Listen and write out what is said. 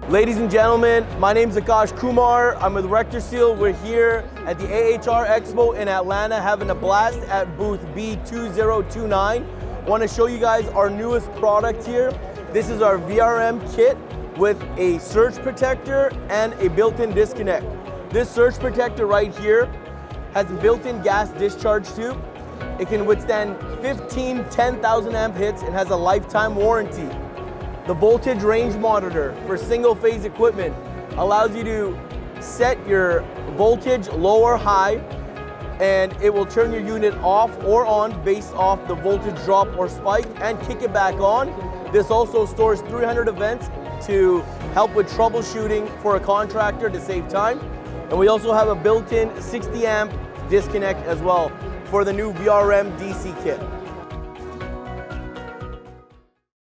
Ladies and gentlemen, my name is Akash Kumar. I'm with RectorSeal. We're here at the AHR Expo in Atlanta having a blast at booth B2029. Want to show you guys our newest product here. This is our VRM Kit with a surge protector and a built-in disconnect. This surge protector right here has a built-in gas discharge tube. It can withstand 15 10,000 amp hits and has a lifetime warranty. The voltage range monitor for single phase equipment allows you to set your voltage low or high, and it will turn your unit off or on based off the voltage drop or spike and kick it back on. This also stores 300 events to help with troubleshooting for a contractor to save time. And we also have a built-in 60 amp disconnect as well for the new VRM DC kit.